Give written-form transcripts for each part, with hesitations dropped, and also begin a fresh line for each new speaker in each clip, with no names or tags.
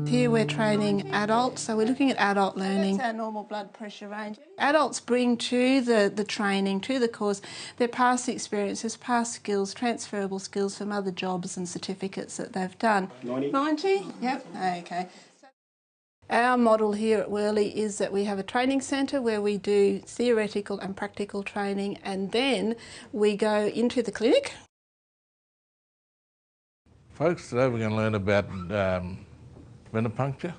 Here we're training adults, so we're looking at adult learning. That's our normal blood pressure range. Adults bring to the training, to the course, their past experiences, past skills, transferable skills from other jobs and certificates that they've done. 90? Yep, okay. Our model here at Worley is that we have a training centre where we do theoretical and practical training, and then we go into the clinic.
Folks, today we're going to learn about venipuncture.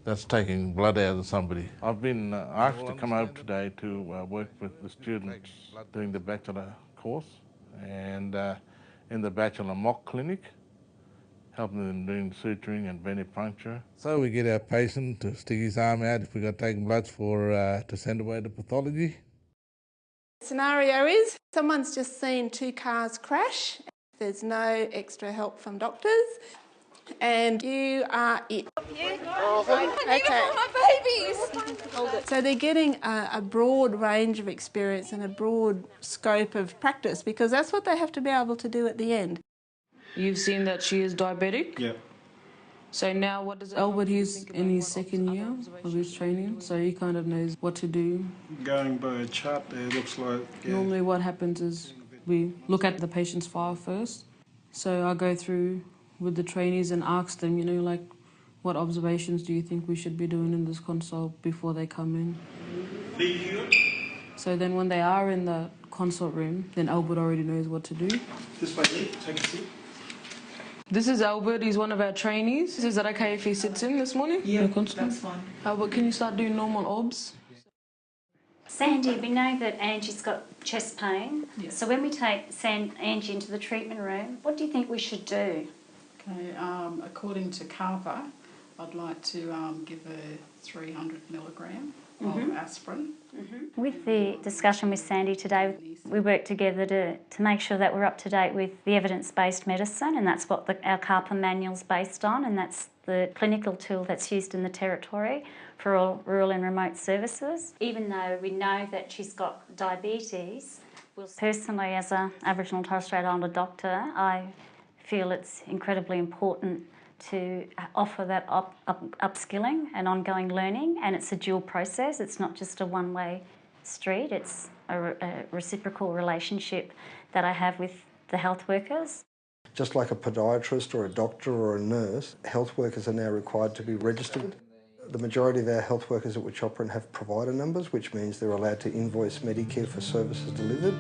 That's taking blood out of somebody. I've been asked to come over today to work with the students doing the bachelor course and in the bachelor mock clinic, helping them doing suturing and venipuncture. So we get our patient to stick his arm out if we've got taking bloods for to send away to pathology.
The scenario is someone's just seen two cars crash. There's no extra help from doctors, and you are it. Okay.
My babies.
Hold it. So they're getting a broad range of experience and a broad scope of practice, because that's what they have to be able to do at the end.
You've seen that she is diabetic?
Yeah.
So now what does
Albert, he's in his second year of his training, so he kind of knows what to do.
Going by a chart there, looks like... Yeah.
Normally what happens is we look at the patient's file first. So I go through with the trainees and ask them, you know, like, what observations do you think we should be doing in this consult before they come in? So then when they are in the consult room, then Albert already knows what to do.
This way, Lee. Take a seat.
This is Albert, he's one of our trainees. Is that okay if he sits in this morning?
Yeah, that's fine.
Albert, can you start doing normal obs?
Sandy, we know that Angie's got chest pain.
Yeah.
So when we take Angie into the treatment room, what do you think we should do?
Okay, according to CARPA, I'd like to give her 300 milligram of aspirin.
With the discussion with Sandy today, we worked together to make sure that we're up to date with the evidence-based medicine, and that's what our CARPA manual's based on, and that's the clinical tool that's used in the Territory for all rural and remote services. Even though we know that she's got diabetes, personally as an Aboriginal and Torres Strait Islander doctor, I feel it's incredibly important to offer that upskilling and ongoing learning, and it's a dual process. It's not just a one-way street, it's a reciprocal relationship that I have with the health workers.
Just like a podiatrist or a doctor or a nurse, health workers are now required to be registered. The majority of our health workers at Wuchopperen have provider numbers, which means they're allowed to invoice Medicare for services delivered.